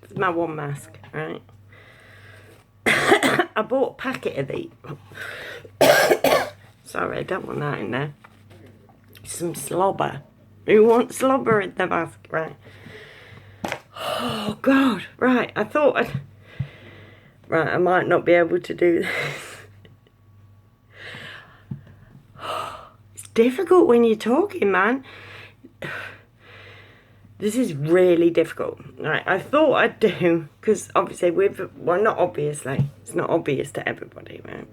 It's my one mask, right? I bought a packet of these. Sorry, I don't want that in there. Some slobber. Who wants slobber in the mask, right? Oh, God. Right, I thought I'd... Right, I might not be able to do this. It's difficult when you're talking, man. This is really difficult. Right, I thought I'd do... Because obviously well, not obviously. It's not obvious to everybody, right?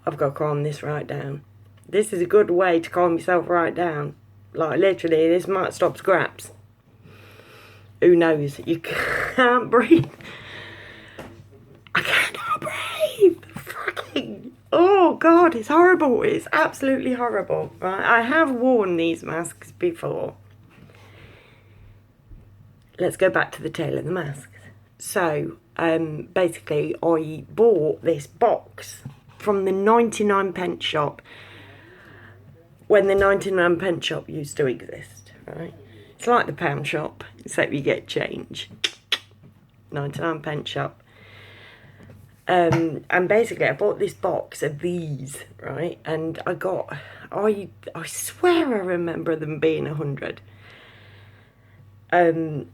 I've got to calm this right down. This is a good way to calm yourself right down. Like, literally, this might stop scraps. Who knows? You can't breathe. I cannot breathe. Fucking... Oh, God, it's horrible. It's absolutely horrible. Right? I have worn these masks before. Let's go back to the tale of the masks. So, basically, I bought this box from the 99p shop when the 99p shop used to exist, right? It's like the pound shop, except you get change. 99p shop. And basically I bought this box of these, right? And I swear I remember them being 100. But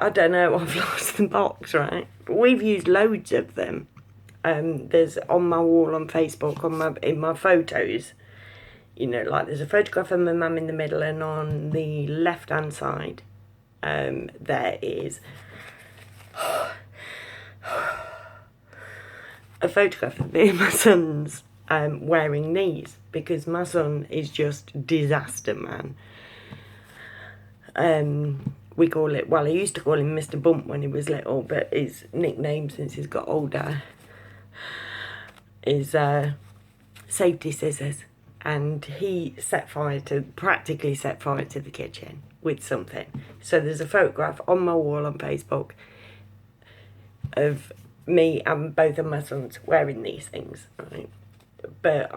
I don't know, I've lost the box, right? But we've used loads of them. There's on my wall on Facebook, in my photos, you know, like there's a photograph of my mum in the middle, and on the left hand side, there is a photograph of me and my son's wearing these, because my son is just disaster, man. We call it, well, I used to call him Mr. Bump when he was little, but his nickname since he's got older is Safety Scissors. And he practically set fire to the kitchen with something. So there's a photograph on my wall on Facebook of me and both of my sons wearing these things, right? But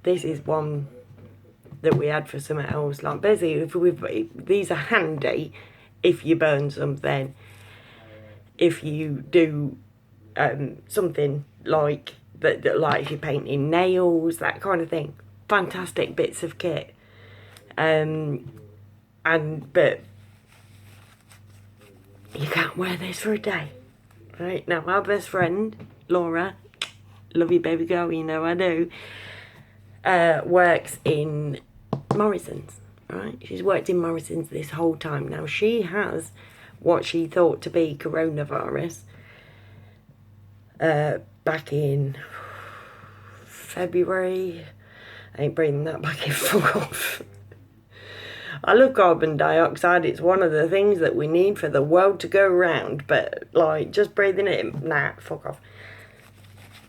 this is one that we had for something else. Like, basically, these are handy if you burn something, if you do something like that, like if you're painting nails, that kind of thing. Fantastic bits of kit. But you can't wear this for a day, right? Now, our best friend, Laura, love you, baby girl, you know I do, works in Morrison's, right? She's worked in Morrison's this whole time. Now, she has what she thought to be coronavirus back in February. I ain't breathing that back in, fuck off. I love carbon dioxide. It's one of the things that we need for the world to go round. But, like, just breathing it in, nah, fuck off.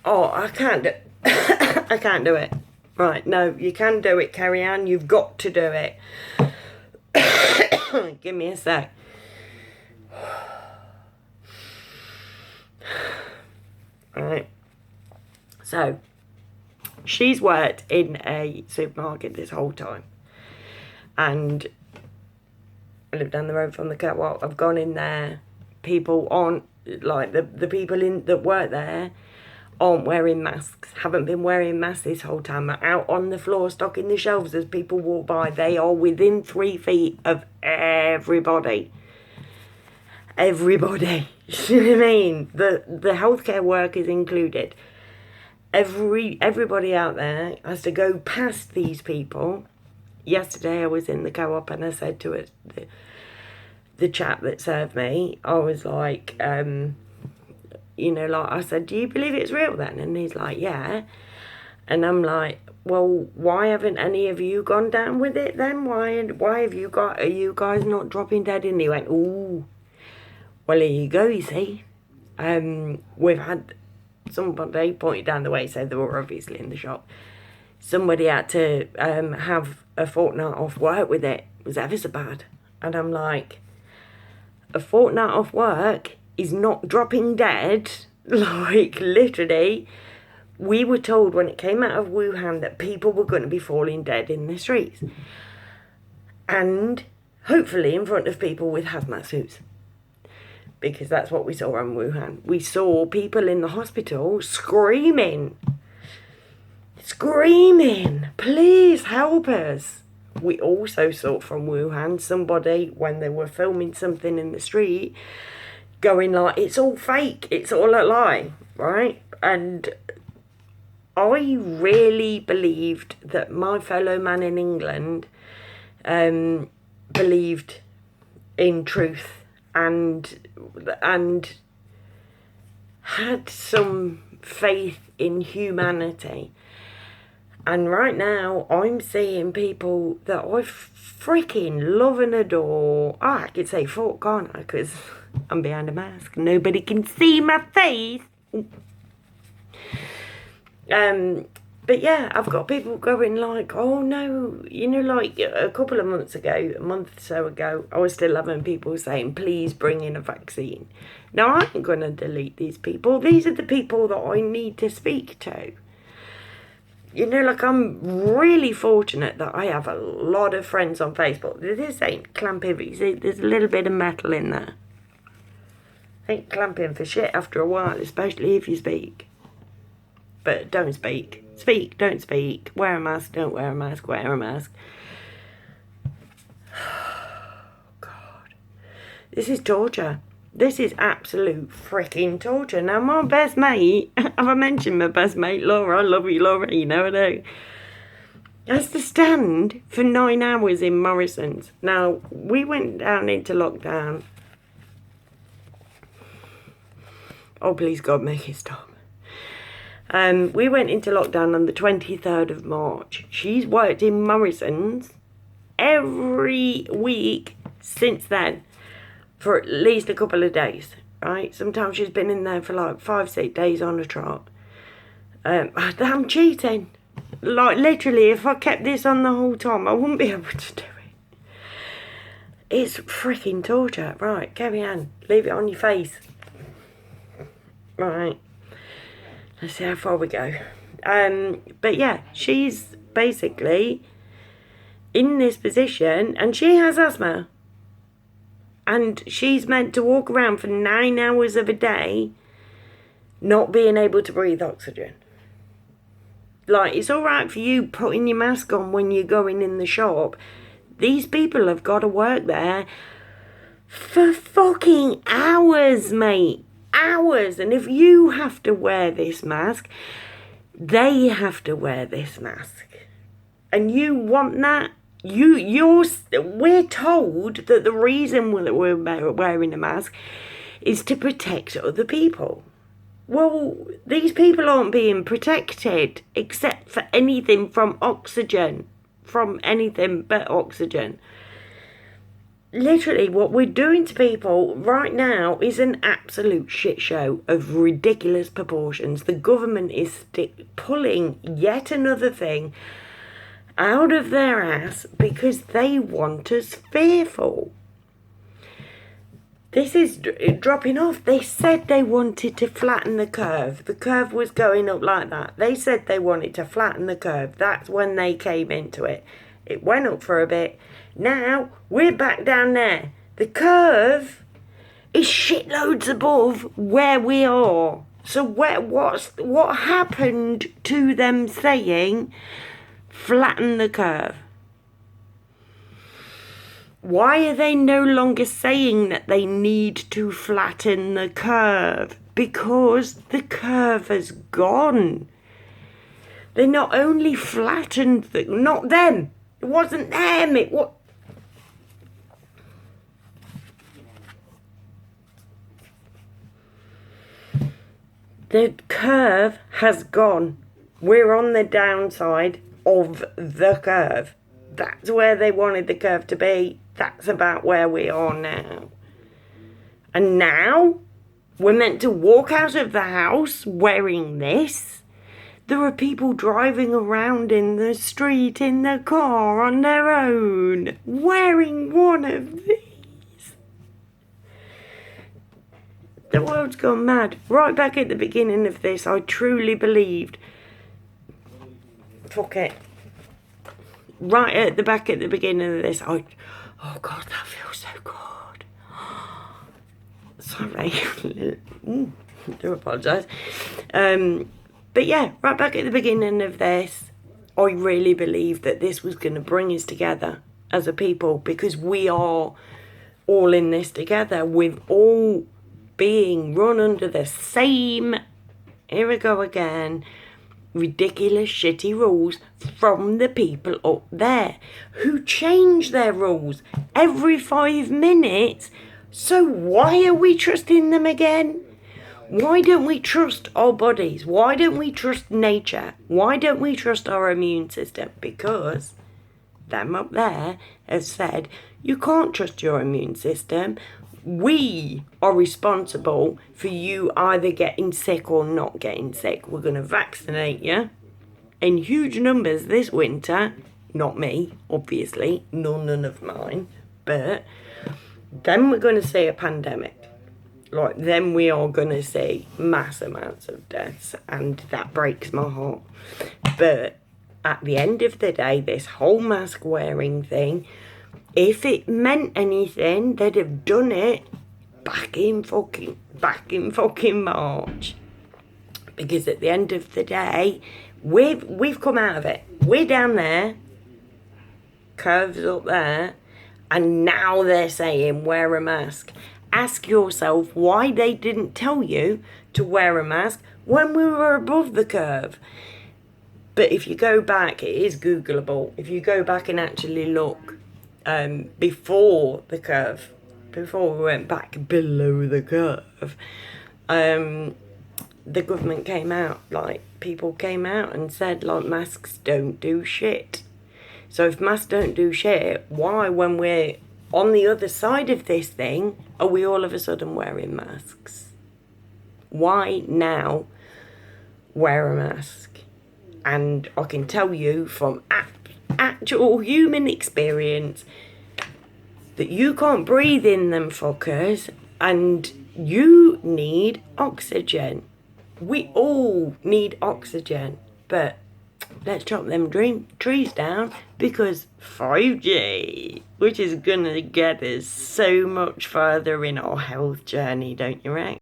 Oh, I can't do I can't do it. Right, no, you can do it, Carrie Ann. You've got to do it. Give me a sec. Alright. So, she's worked in a supermarket this whole time. And I live down the road from the catwalk. I've gone in there. People aren't, like, the people that work there aren't wearing masks, haven't been wearing masks this whole time. They're out on the floor stocking the shelves as people walk by. They are within 3 feet of everybody. Everybody. You know what I mean? The healthcare workers included. Everybody out there has to go past these people. Yesterday I was in the co-op and I said to it, the chap that served me, I was like, you know, like, I said, do you believe it's real then? And he's like, yeah. And I'm like, well, why haven't any of you gone down with it then? Why are you guys not dropping dead? And he went, ooh, well, here you go, you see. We've had somebody pointed down the way, so they were obviously in the shop. Somebody had to have a fortnight off work with it. It was ever so bad. And I'm like, a fortnight off work is not dropping dead. Like, literally, we were told when it came out of Wuhan that people were going to be falling dead in the streets. And hopefully in front of people with hazmat suits. Because that's what we saw in Wuhan. We saw people in the hospital screaming, please help us. We also saw from Wuhan somebody, when they were filming something in the street, going like, it's all fake, it's all a lie, right? And I really believed that my fellow man in England believed in truth and had some faith in humanity. And right now I'm seeing people that I freaking love and adore. Oh, I could say fuck, can't I? Because I'm behind a mask, nobody can see my face. But yeah, I've got people going like, oh no, you know, like a couple of months ago, a month or so ago, I was still having people saying, please bring in a vaccine. Now, I ain't going to delete these people. These are the people that I need to speak to. You know, like, I'm really fortunate that I have a lot of friends on Facebook. This ain't clamping. See, there's a little bit of metal in there. Ain't clamping for shit after a while, especially if you speak. But don't speak. Speak, don't speak. Wear a mask, don't wear a mask, wear a mask. God. This is torture. This is absolute freaking torture. Now, my best mate, have I mentioned my best mate, Laura? I love you, Laura, you know I do. Has to stand for 9 hours in Morrison's. Now, we went down into lockdown. Oh, please, God, make it stop. We went into lockdown on the 23rd of March. She's worked in Morrison's every week since then for at least a couple of days, right? Sometimes she's been in there for like 5-6 days on a trot. I'm cheating. Like, literally, if I kept this on the whole time, I wouldn't be able to do it. It's freaking torture. Right, carry on. Leave it on your face. Right. Let's see how far we go. But yeah, she's basically in this position and she has asthma. And she's meant to walk around for 9 hours of a day not being able to breathe oxygen. Like, it's all right for you putting your mask on when you're going in the shop. These people have got to work there for fucking hours, mate. Hours. And if you have to wear this mask, they have to wear this mask. And you want that? We're told that the reason we're wearing a mask is to protect other people. Well, these people aren't being protected except for anything from oxygen. From anything but oxygen. Literally, what we're doing to people right now is an absolute shit show of ridiculous proportions. The government is pulling yet another thing out of their ass because they want us fearful. This is dropping off. They said they wanted to flatten the curve. The curve was going up like that. They said they wanted to flatten the curve. That's when they came into it. It went up for a bit. Now, we're back down there. The curve is shitloads above where we are. So what happened to them saying, flatten the curve? Why are they no longer saying that they need to flatten the curve? Because the curve has gone. They not only flattened not them. It wasn't them. It was. The curve has gone. We're on the downside of the curve. That's where they wanted the curve to be. That's about where we are now. And now we're meant to walk out of the house wearing this. There are people driving around in the street in the car on their own wearing one of these. The world's gone mad. Right back at the beginning of this, I truly believed. Fuck it. Right at the beginning of this, oh God, that Sorry. Do apologise. But yeah, right back at the beginning of this, I really believed that this was going to bring us together as a people, because we are all in this together. We've all being run under the same, here we go again, ridiculous shitty rules from the people up there who change their rules every 5 minutes. So why are we trusting them again? Why don't we trust our bodies? Why don't we trust nature? Why don't we trust our immune system? Because them up there have said you can't trust your immune system. We are responsible for you either getting sick or not getting sick. We're going to vaccinate you in huge numbers this winter. Not me, obviously, none of mine. But then we're going to see a pandemic. Like, then we are going to see mass amounts of deaths, and that breaks my heart. But at the end of the day, this whole mask wearing thing, if it meant anything, they'd have done it back in fucking March. Because at the end of the day, we've come out of it. We're down there, curves up there, and now they're saying wear a mask. Ask yourself why they didn't tell you to wear a mask when we were above the curve. But if you go back, it is Googleable. If you go back and actually look before the curve, before we went back below the curve, the government came out, like, people came out and said, like, masks don't do shit. So if masks don't do shit, why, when we're on the other side of this thing, are we all of a sudden wearing masks? Why now wear a mask? And I can tell you from actual human experience that you can't breathe in them fuckers, and you need oxygen. We all need oxygen, but let's chop them trees down, because 5G, which is gonna get us so much further in our health journey, don't you reckon?